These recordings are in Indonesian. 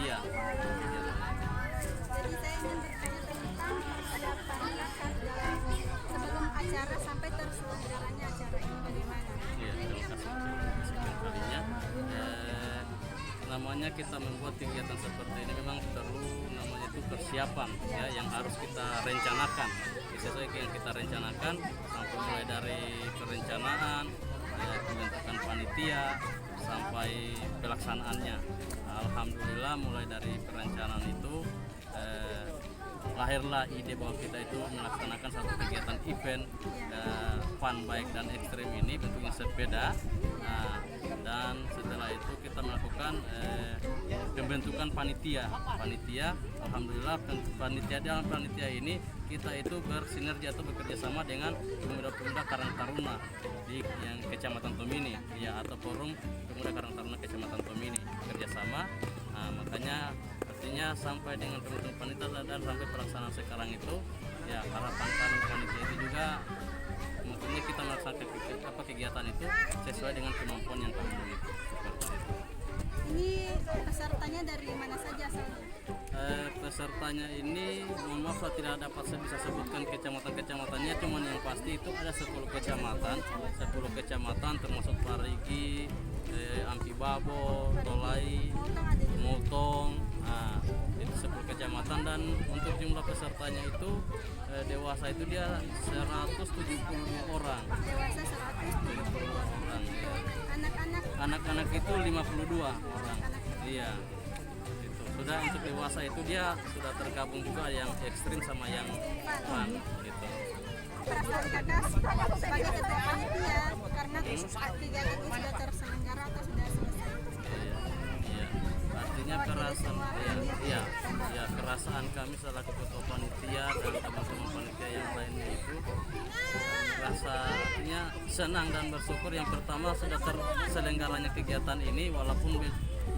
Iya. Jadi saya ingin bertanya tentang persiapan kakak dalam sebelum acara sampai terselenggaranya acara ini bagaimana? Iya, terima kasih untuk kesempatan kalinya. Namanya kita membuat kegiatan seperti ini memang perlu namanya itu persiapan ya, yang harus kita rencanakan. Sesuai yang kita rencanakan sampai mulai dari perencanaan, ya, pembentukan panitia sampai pelaksanaannya. Alhamdulillah mulai dari perencanaan itu lahirlah ide bahwa kita itu melaksanakan satu kegiatan event fun bike dan ekstrim ini bentuknya sepeda. Dan setelah itu kita melakukan pembentukan panitia. Alhamdulillah panitia ini kita itu bersinergi atau bekerja sama dengan pemuda-pemuda Karang Taruna di yang Kecamatan Tomini ya, atau Forum Pemuda Karang Taruna Kecamatan Tomini kerjasama. Makanya artinya sampai dengan pembentukan panitia dan sampai pelaksanaan sekarang itu ya, harapan kami panitia itu juga maksudnya kita melaksanakan kegiatan itu sesuai dengan kemampuan yang kami miliki. Ini pesertanya dari mana saja asalnya? Pesertanya ini mohon maaf saya tidak dapat bisa sebutkan kecamatan-kecamatannya, cuman yang pasti itu ada 10 kecamatan termasuk Parigi, Ampibabo, Tolai, Multong. Itu 10 kecamatan, dan untuk jumlah pesertanya itu dewasa itu dia 172 orang. Dewasa 172 orang. Ya. Anak-anak itu 52 orang. Iya. Itu. Sudah untuk dewasa itu dia sudah tergabung juga yang ekstrim sama yang fun gitu. perasaan kakak sebagai ketua panitia karena kegiatan ini sudah terselenggara atau sudah selesai? Iya. Artinya kerasaan kami selaku ketua panitia dan teman-teman panitia yang lainnya itu rasa artinya senang dan bersyukur. Yang pertama sudah terselenggaranya kegiatan ini walaupun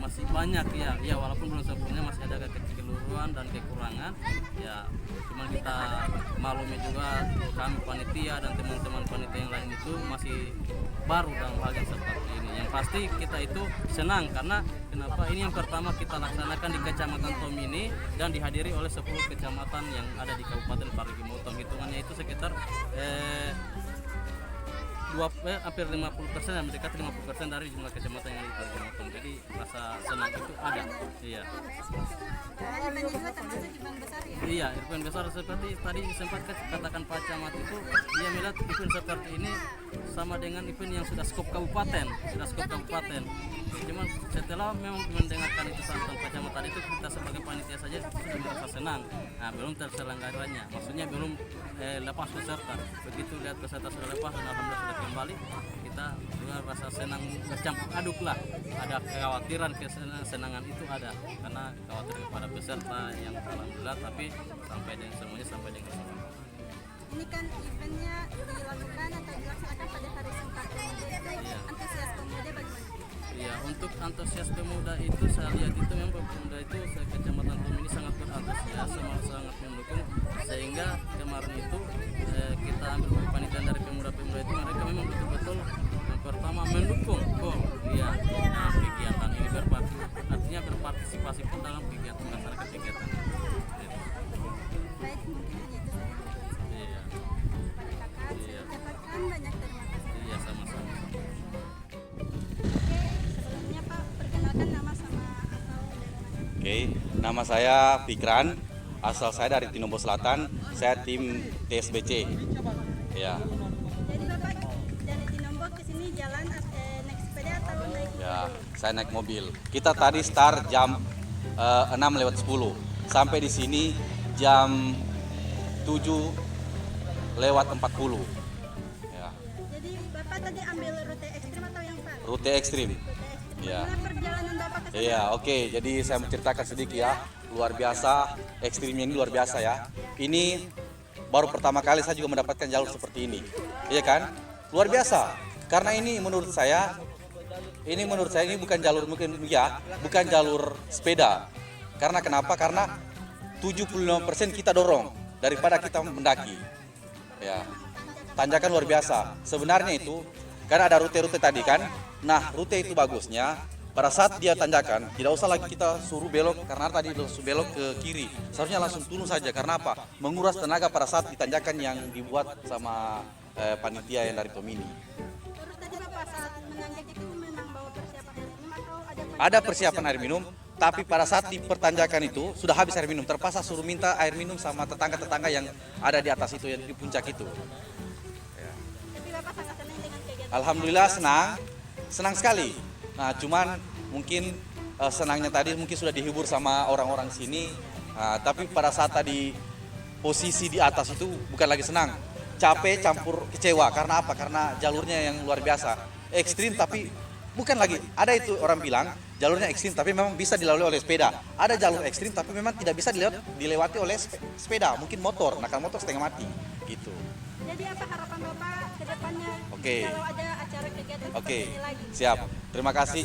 masih banyak ya walaupun belum sempurna, masih ada kekeliruan dan kekurangan ya, cuma kita maklumi juga kami panitia dan teman-teman panitia yang lain itu masih baru dalam hal yang seperti ini. Yang pasti kita itu senang karena kenapa ini yang pertama kita laksanakan di Kecamatan Tomini dan dihadiri oleh 10 kecamatan yang ada di Kabupaten Parigi Motong. Hitungannya itu sekitar hampir 50% dan mendekati 50% dari jumlah kecamatan yang ada di Parigi Motong. Jadi rasa senang itu ada. Iya. Eventnya juga termasuk event besar ya? Iya, event besar seperti tadi sempat katakan Pak Camat itu, dia melihat event seperti ini sama dengan event yang sudah skop kabupaten, Cuman setelah memang mendengarkan itu tentang Pak Camat tadi itu, kita sebagai panitia saja sudah merasa senang. Nah, belum terselenggaranya, maksudnya belum lepas peserta. Begitu lihat peserta sudah lepas dan alhamdulillah sudah kembali, kita juga rasa senang bercampur aduk lah. Ada kekhawatiran, kesenangan itu ada karena khawatir kepada peserta yang alhamdulillah, tapi semuanya sampai dengan selamat. Ini kan eventnya dilakukan atau dilaksanakan pada hari Sumpah Pemuda. Antusias pemuda bagaimana? Iya, untuk antusias pemuda itu saya lihat itu memang pemuda itu Kecamatan Tomini sangat berantusias, sangat mendukung, sehingga kemarin itu kita ambil panitia dari pemuda-pemuda itu, mereka memang betul-betul yang pertama mendukung kegiatan ini, artinya berpartisipasi pun dalam kegiatan masyarakat kegiatan. Baik, mungkin hanya itu saja. Iya. Pada kakak, saya ucapkan banyak terima kasih. Iya, sama-sama. Sebelumnya Pak, perkenalkan nama sama asal dari mana? Oke, nama saya Fikran, asal saya dari Tinombo Selatan, saya tim TSBC. Ya. Jadi Bapak dari Tinombo ke sini jalan naik sepeda atau naik mobil? Ya, saya naik mobil. Kita tadi start jam 6:10, sampai di sini jam 7:40. Ya. Jadi Bapak tadi ambil rute ekstrim atau yang fun? Rute ekstrim. Ya. Bagaimana perjalanan Bapak ke sana? Iya, oke. Jadi saya menceritakan sedikit ya. Luar biasa, ekstrimnya ini luar biasa ya. Ini baru pertama kali saya juga mendapatkan jalur seperti ini. Iya kan? Luar biasa. Karena ini menurut saya ini bukan jalur bukan jalur sepeda. Karena kenapa? Karena 75% kita dorong daripada kita mendaki. Ya. Tanjakan luar biasa. Sebenarnya itu karena ada rute-rute tadi kan. Nah, rute itu bagusnya pada saat dia tanjakan, tidak usah lagi kita suruh belok karena tadi suruh belok ke kiri. Seharusnya langsung turun saja. Karena apa? Menguras tenaga pada saat ditanjakan yang dibuat sama panitia yang dari Tomini. Terus tadi Bapak saat menanjak itu memang bawa persiapan air minum atau ada Ada persiapan air minum, tapi pada saat di pertanjakan itu sudah habis air minum. Terpaksa suruh minta air minum sama tetangga-tetangga yang ada di atas itu, yang di puncak itu. Tapi Bapak sangat senang dengan kegiatan. Alhamdulillah senang sekali. Nah, cuman mungkin senangnya tadi mungkin sudah dihibur sama orang-orang sini. Nah, tapi pada saat tadi posisi di atas itu bukan lagi senang, capek campur kecewa. Karena apa? Karena jalurnya yang luar biasa, ekstrim tapi bukan lagi. Ada itu orang bilang jalurnya ekstrim tapi memang bisa dilalui oleh sepeda. Ada jalur ekstrim tapi memang tidak bisa dilewati oleh sepeda, mungkin motor. Nah, kalau motor setengah mati gitu. Jadi apa harapan Bapak ke depannya Oke. kalau ada acara kegiatan Oke, seperti ini lagi? siap. Terima kasih.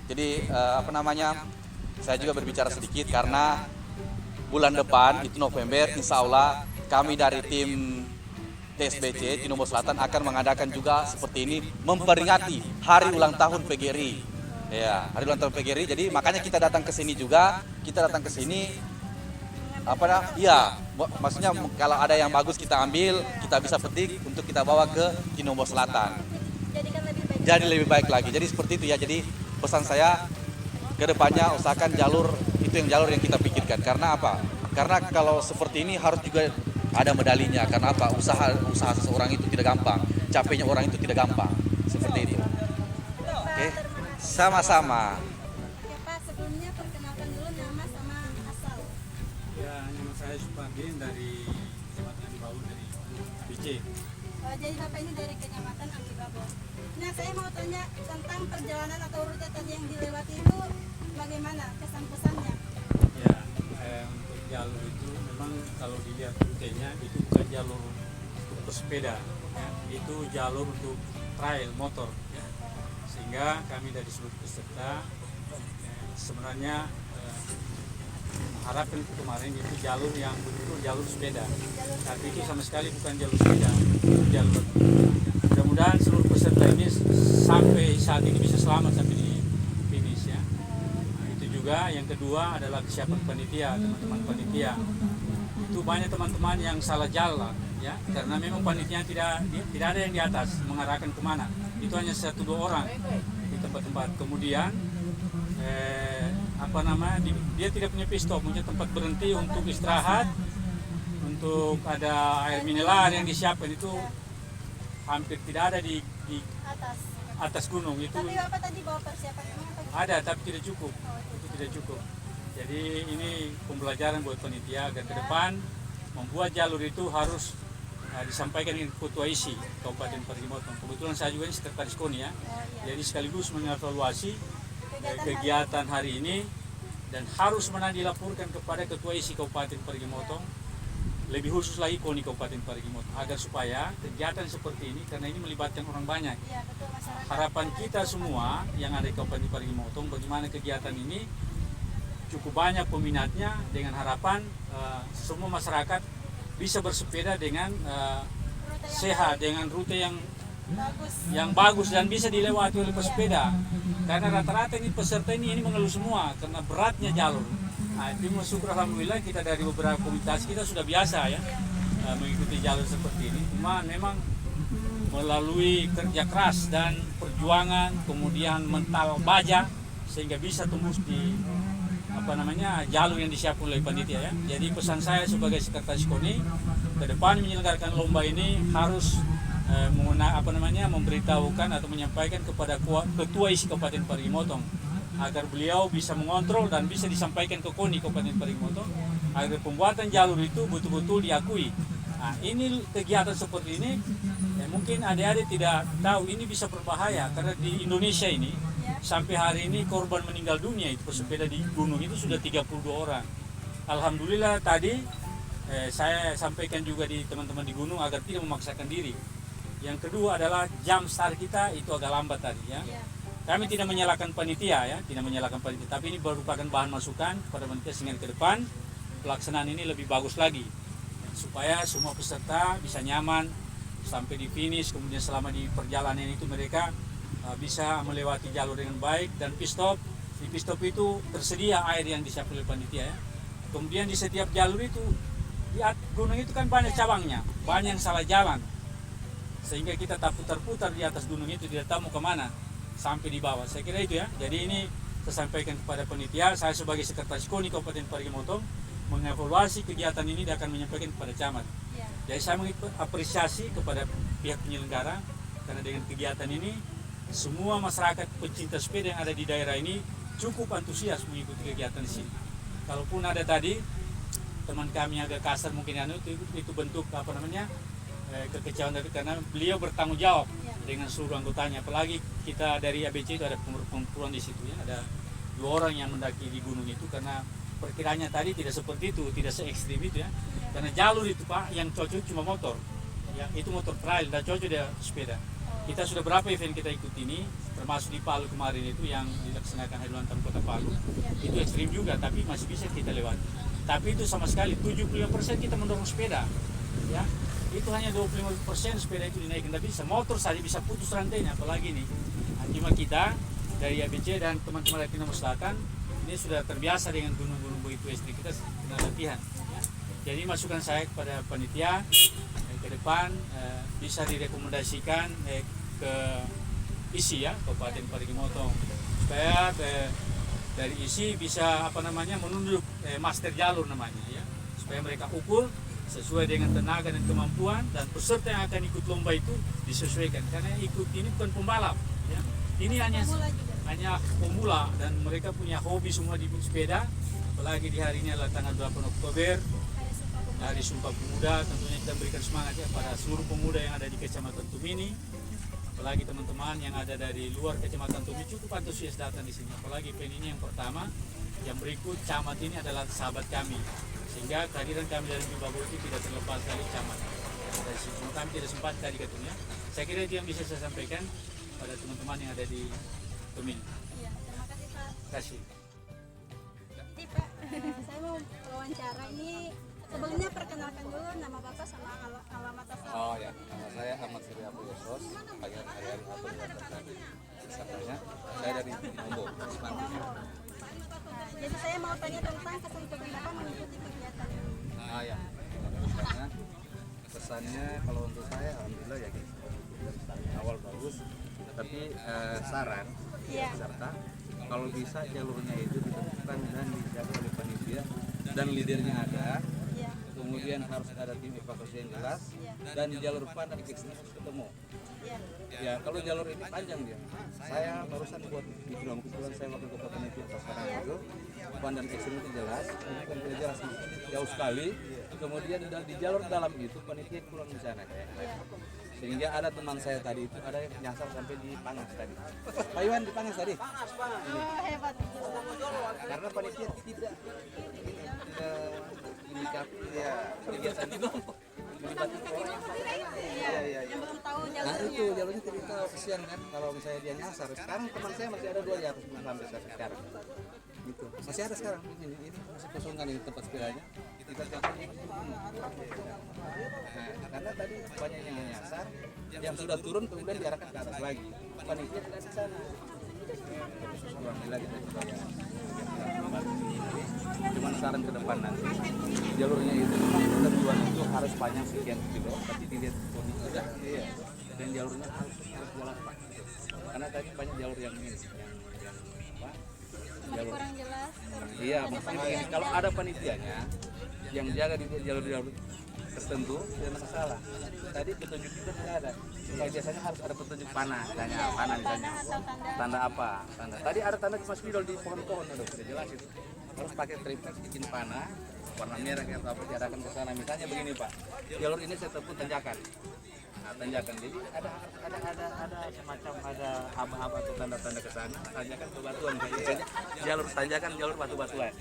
Jadi apa namanya? Saya juga berbicara sedikit karena bulan depan itu November, insya Allah kami dari tim TSBC Tinombor Selatan akan mengadakan juga seperti ini, memperingati hari ulang tahun PGRI. Ya, hari ulang tahun PGRI. Jadi makanya kita datang ke sini juga. Kita datang ke sini maksudnya kalau ada yang bagus kita ambil, kita bisa petik untuk kita bawa ke Tinombor Selatan. Jadi lebih baik lagi. Jadi seperti itu ya. Jadi pesan saya ke depannya usahakan jalur yang kita pikirkan. Karena apa? Karena kalau seperti ini harus juga ada medalinya. Karena apa? Usaha seseorang itu tidak gampang. Capeknya orang itu tidak gampang. Seperti itu. Oke. Sama-sama. Ya Pak, sebelumnya perkenalkan dulu nama sama asal. Ya, nama saya Supardin dari Kecamatan Ambibau dari BC. Jadi Bapak ini dari Kecamatan Ambibau. Nah, saya mau tanya tentang perjalanan atau rute tadi yang dilewati itu bagaimana kesan-pesannya? Ya, untuk jalur itu memang kalau dilihat rutenya itu bukan jalur untuk pesepeda, ya. Itu jalur untuk trail motor, ya. Sehingga kami dari seluruh peserta sebenarnya harapkan kemarin itu jalur yang betul jalur sepeda, tapi itu sama sekali bukan jalur sepeda, itu jalur. Mudah-mudahan seluruh peserta ini sampai saat ini bisa selamat sampai di finish, ya. Nah, itu juga yang kedua adalah kesiapan panitia, teman-teman panitia. Itu banyak teman-teman yang salah jalan, ya, karena memang panitia tidak ada yang di atas mengarahkan kemana. Itu hanya 1-2 orang di tempat-tempat. Kemudian dia tidak punya pit stop, punya tempat berhenti untuk istirahat, untuk ada air mineral yang disiapkan itu hampir tidak ada di atas gunung itu. Tapi Bapak tadi bawa persiapan apa? Ada tapi tidak cukup, itu tidak cukup. Jadi ini pembelajaran buat panitia agar ke depan membuat jalur itu harus disampaikan dengan ketua isi Kabupaten Parigi Motong. Kebetulan saya juga ini sekretaris KONI, ya. Jadi sekaligus mengevaluasi kegiatan hari ini dan harus dilaporkan kepada ketua isi Kabupaten Parigi Motong, lebih khusus lagi KONI Kabupaten Parigi Motong, agar supaya kegiatan seperti ini, karena ini melibatkan orang banyak. Iya, betul, masyarakat. Harapan kita semua yang ada di Kabupaten Parigi Motong, bagaimana kegiatan ini cukup banyak peminatnya, dengan harapan semua masyarakat bisa bersepeda dengan sehat, dengan rute yang bagus dan bisa dilewati oleh pesepeda. Karena rata-rata ini peserta ini mengeluh semua karena beratnya jalur. Nah, itu syukur alhamdulillah kita dari beberapa komunitas kita sudah biasa, ya, mengikuti jalur seperti ini. Cuma memang melalui kerja keras dan perjuangan, kemudian mental baja, sehingga bisa tembus di jalur yang disiapkan oleh panitia, ya. Jadi pesan saya sebagai sekretaris KONI, ke depan menyelenggarakan lomba ini harus memberitahukan atau menyampaikan kepada ketua isi Kabupaten Parigi Motong agar beliau bisa mengontrol dan bisa disampaikan ke KONI Kabupaten Parigi Motong agar pembuatan jalur itu betul-betul diakui. Nah, ini kegiatan seperti ini mungkin adik-adik tidak tahu ini bisa berbahaya karena di Indonesia ini sampai hari ini korban meninggal dunia itu pesepeda di gunung itu sudah 32 orang. Alhamdulillah tadi saya sampaikan juga di teman-teman di gunung agar tidak memaksakan diri. Yang kedua adalah jam start kita itu agak lambat tadi, ya. Kami tidak menyalahkan panitia, ya, tapi ini merupakan bahan masukan kepada panitia sehingga ke depan pelaksanaan ini lebih bagus lagi, supaya semua peserta bisa nyaman sampai di finish, kemudian selama di perjalanan itu mereka bisa melewati jalur dengan baik, dan pit stop, di pit stop itu tersedia air yang disiapkan oleh panitia ya. Kemudian di setiap jalur itu, di gunung itu kan banyak cabangnya, banyak yang salah jalan, sehingga kita tak putar-putar di atas gunung itu, tidak tahu mau kemana sampai di bawah. Saya kira itu ya. Jadi ini saya sampaikan kepada panitia, saya sebagai sekretaris KONI Kabupaten Parigi Motong mengevaluasi kegiatan ini dan akan menyampaikan kepada camat. Jadi saya mengapresiasi kepada pihak penyelenggara, karena dengan kegiatan ini semua masyarakat pecinta sepeda yang ada di daerah ini cukup antusias mengikuti kegiatan di sini. Kalaupun ada tadi teman kami agak kasar mungkin itu bentuk apa namanya kekecewaan dari, karena beliau bertanggung jawab dengan seluruh anggotanya. Apalagi kita dari ABC itu ada perempuan di situ ya, ada 2 orang yang mendaki di gunung itu, karena perkiranya tadi tidak seperti itu, tidak se ekstrim itu ya. Karena jalur itu Pak yang cocok cuma motor, ya itu motor trail, dan cocok dia sepeda. Kita sudah berapa event kita ikut ini, termasuk di Palu kemarin itu yang dilaksanakan hari ulang tahun Kota Palu, itu ekstrim juga, tapi masih bisa kita lewati. Tapi itu sama sekali 75% kita mendorong sepeda, ya itu hanya 25% sepeda itu dinaikkan, tapi bisa motor saja bisa putus rantainya, apalagi nih. Cuma kita dari ABC dan teman-teman dari Timur Selatan ini sudah terbiasa dengan gunung-gunung begitu ekstrim, kita kena latihan. Ya. Jadi masukan saya kepada panitia ke depan bisa direkomendasikan ke ISI ya, Kabupaten Parigi Motong, supaya dari ISI bisa apa namanya menunjuk master jalur namanya ya, supaya mereka ukur sesuai dengan tenaga dan kemampuan, dan peserta yang akan ikut lomba itu disesuaikan, karena ikut ini bukan pembalap ya, ini hanya pemula dan mereka punya hobi semua di sepeda. Apalagi di hari ini adalah tanggal 8 Oktober, Hari Sumpah Pemuda. Tentunya kita berikan semangat ya pada seluruh pemuda yang ada di Kecamatan Tumini. Apalagi teman-teman yang ada dari luar Kecamatan Tumini cukup antusias datang di sini. Apalagi event ini yang pertama, yang berikut camat ini adalah sahabat kami, sehingga kehadiran kami dari Jubabo itu tidak terlepas dari camat. Dari situ kami tidak sempat tadi katanya. Saya kira itu yang bisa saya sampaikan pada teman-teman yang ada di Tumini. Iya, terima kasih Pak. Terima kasih. Jadi Pak, saya mau wawancara ini. Sebelumnya perkenalkan dulu nama Bapak sama alamat asal. Oh ya, nama saya Ahmad Siri Abu Yesus, panggilan hari-hari aku diwakilkan disangkanya. Saya dari Lombok, Jadi saya mau tanya tentang kesan Bapak mengikuti kegiatan ini. Ah ya, kesannya kalau untuk saya alhamdulillah ya guys, dari awal bagus, tapi saran serta kalau bisa jalurnya itu ditentukan dan dijaga oleh panitia dan leadernya ada. Kemudian harus ada tim evakuasi yang jelas, dan jalur PAN dan ekstrim harus ketemu. Ya kalau jalur ini panjang dia. Saya barusan buat di film, kebetulan saya wakil ketua panitia sekarang itu PAN dan ekstrim itu jelas, kan tidak jelas jauh sekali. Kemudian di jalur dalam itu panitia kurang di sana kayaknya. Sehingga ada teman saya tadi itu ada yang nyasar sampai di Pangas tadi. Pak Iwan di Pangas tadi. Oh, hebat. Karena panitia tidak menyikapi ya kegiatan itu melibatkan orang Yang belum tahu nah jalurnya. itu jalurnya tidak tahu, kesian kan kalau misalnya dia nyasar. Sekarang teman saya masih ada 2 jatuh sampai sekarang gitu, masih ada sekarang ini masih kosong kan ini tempat sepedanya kita jatuhnya karena tadi banyak yang nyasar, yang sudah turun kemudian diarahkan ke atas lagi, panitia tidak di sana. Alhamdulillah kita coba ya. Cuman saran ke depan nanti jalurnya itu ketentuan itu harus panjang sekian kilo, tapi dilihat kondisi sudah dan jalurnya harus jalan Pak. Karena tadi banyak jalur yang ini apa? Masih kurang jelas. Iya, maksudnya begini, kalau ada panitianya yang jaga di jalur-jalur tertentu tidak masalah. Tadi petunjuk kita tidak ada. Kayak biasanya harus ada petunjuk panah, misalnya panah misalnya. Tanda apa? Tanda. Tadi ada tanda cuma spidol di pohon-pohon, aduh sudah jelas itu. Harus pakai tripod bikin panah warna merah atau apa diarahkan ke sana. Misalnya begini Pak, jalur ini saya tempuh tanjakan. Nah, tanjakan. Jadi ada semacam ada haba-haba atau tanda-tanda ke sana. Tanjakan ke batuan misalnya. Jalur tanjakan jalur batu-batuan.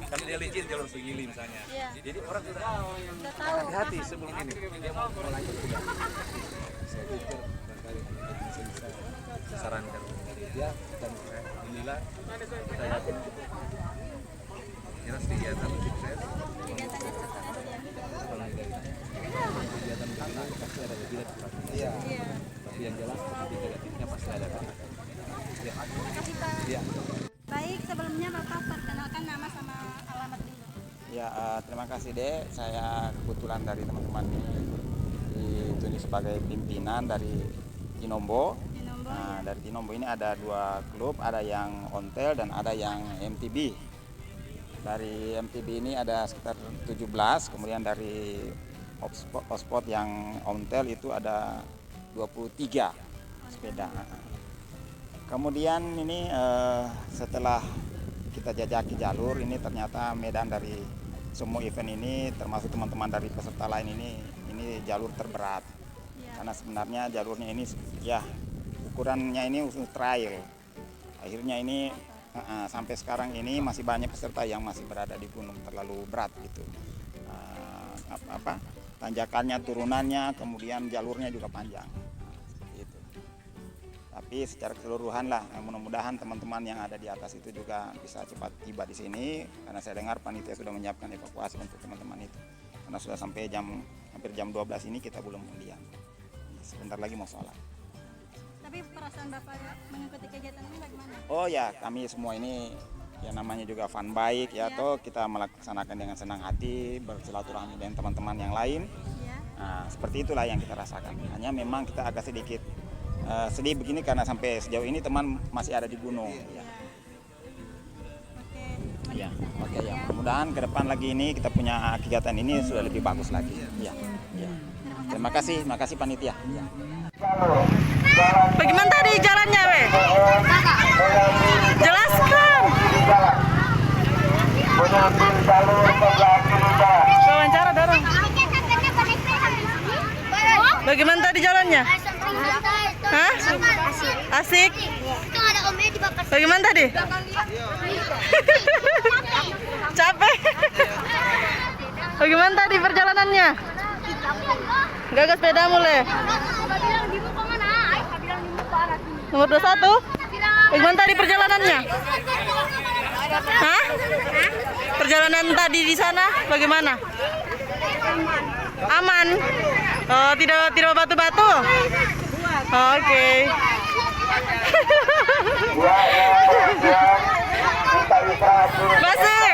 Kan dia licin jalur segili misalnya. Jadi orang sudah hati-hati sebelum ini. Dia mau lanjut sudah. Saya pikir barangkali bisa sarankan dia dan alhamdulillah kita yakin kira kegiatan sukses. Kegiatan kita pasti ada tidak. Iya. Tapi yang jelas positif negatifnya pasti ada. Terima kasih Dek. Saya kebetulan dari teman-teman ditunjuk sebagai pimpinan dari Tinombo. Nah, dari Tinombo ini ada 2 klub, ada yang Ontel dan ada yang MTB. Dari MTB ini ada sekitar 17, kemudian dari Hotspot yang Ontel itu ada 23 sepeda. Kemudian ini setelah kita jajaki jalur, ini ternyata medan dari semua event ini termasuk teman-teman dari peserta lain ini jalur terberat. Karena sebenarnya jalurnya ini ya ukurannya ini khusus trail. Akhirnya ini sampai sekarang ini masih banyak peserta yang masih berada di gunung, terlalu berat gitu. Tanjakannya, turunannya, kemudian jalurnya juga panjang. Gitu. Tapi secara keseluruhan lah, mudah-mudahan teman-teman yang ada di atas itu juga bisa cepat tiba di sini, karena saya dengar panitia sudah menyiapkan evakuasi untuk teman-teman itu. Karena sudah sampai hampir jam 12 ini kita belum undian. Sebentar lagi mau sholat. Tapi perasaan Bapak mengikuti kegiatan ini bagaimana? Oh ya, kami semua ini ya namanya juga fun bike ya, toh kita melaksanakan dengan senang hati, bersilaturahmi dengan teman-teman yang lain. Nah, seperti itulah yang kita rasakan. Hanya memang kita agak sedikit sedih begini karena sampai sejauh ini teman masih ada di gunung. Ya. Oke ya. Mudah-mudahan ke depan lagi ini kita punya kegiatan ini sudah lebih bagus lagi. Ya. Terima kasih panitia. Ya. Bagaimana tadi jalannya, we? Jelaskan. Wawancara dorong. Bagaimana tadi jalannya? Hah? Asik. Bagaimana tadi? Capek. Bagaimana tadi perjalanannya? Gagas sepeda mulai. Nomor 21. Bagaimana tadi perjalanannya? Hah? Perjalanan tadi di sana bagaimana? Aman. Oh, tidak batu-batu. Oke. Basik.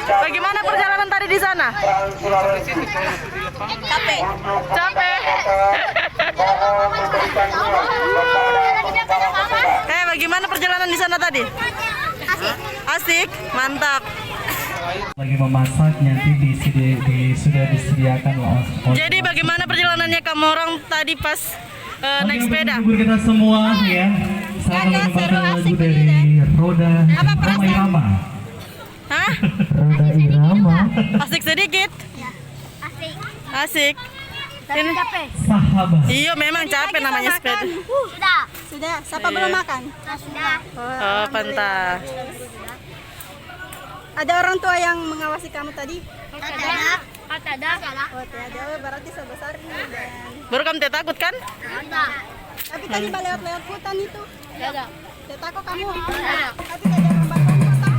Bagaimana perjalanan tadi di sana? Capek. Bagaimana perjalanan di sana tadi? Asik, mantap. Lagi memasak, nanti sudah disediakan oleh. Jadi bagaimana perjalanannya kamu orang tadi pas naik sepeda? Untuk kita semua ya, saya akan membaca lagu dari Roda Irama. Hah? Roda Irama. Asik sedikit. Asik. Ini Sahabat. iya memang capek namanya sepeda. Sudah. Siapa belum makan? Sudah. Oh, pantas. Ada orang tua yang mengawasi kamu tadi? Ada. Oh, tiada. Berarti sebesar ini. Baru kamu tidak takut kan? Tapi tadi lewat hutan itu. Ada. Tidak takut kamu? Ada. Tapi tidak ada bantuan kota.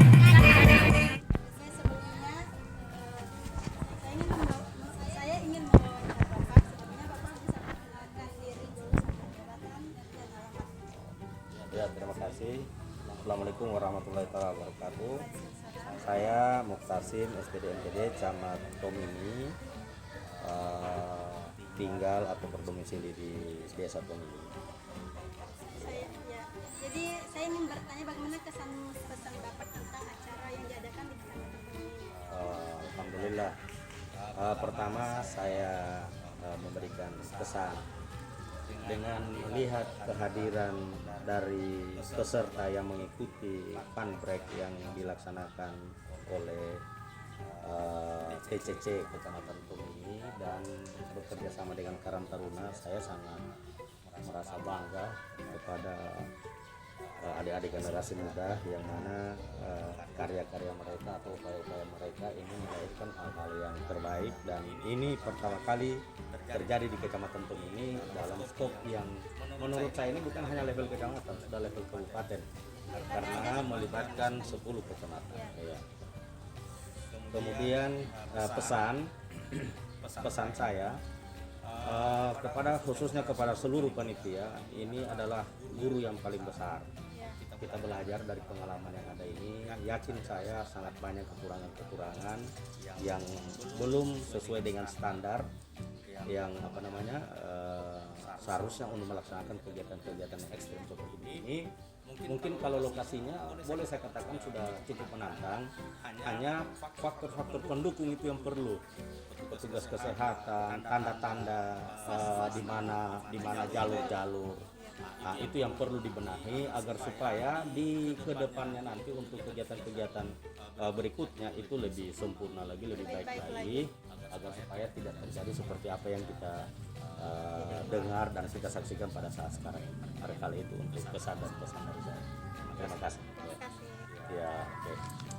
Saya ingin mewawancara Bapak. Sebelumnya Bapak bisa memperkenalkan diri dulu sama jabatan dan alamat. Ya, terima kasih. Assalamualaikum warahmatullahi wabarakatuh. Saya Muktasim, SPD MPD, Camat Tomini, tinggal atau berdomisili di Desa Tomini. Jadi saya ingin bertanya bagaimana kesan Bapak tentang acara yang diadakan di Kecamatan Tomini. Alhamdulillah. Pertama saya memberikan kesan dengan melihat kehadiran dari peserta yang mengikuti fun break yang dilaksanakan oleh TCC Kecamatan Tomini dan bekerja sama dengan Karang Taruna. Saya sangat merasa bangga kepada adik-adik generasi muda yang mana karya-karya mereka atau upaya-upaya mereka ini melahirkan hal-hal yang terbaik, dan ini pertama kali terjadi di Kecamatan Tomini dalam skop yang menurut saya ini bukan hanya level kecamatan, sudah level kabupaten karena melibatkan 10 kecamatan. Ya. Kemudian pesan saya khususnya kepada seluruh panitia, ini adalah guru yang paling besar. kita belajar dari pengalaman yang ada ini. Yakin saya sangat banyak kekurangan-kekurangan yang belum sesuai dengan standar yang seharusnya untuk melaksanakan kegiatan-kegiatan ekstrim seperti ini. Mungkin kalau lokasinya boleh saya katakan sudah cukup menantang, hanya faktor-faktor pendukung itu yang perlu, petugas kesehatan, tanda-tanda di mana jalur-jalur. Nah, itu yang perlu dibenahi agar supaya di kedepannya nanti untuk kegiatan-kegiatan berikutnya itu lebih sempurna lagi, lebih baik lagi, agar supaya tidak terjadi seperti apa yang kita dengar dan kita saksikan pada saat sekarang kali itu, untuk pesan dari saya. Terima kasih. Terima kasih. Ya, oke.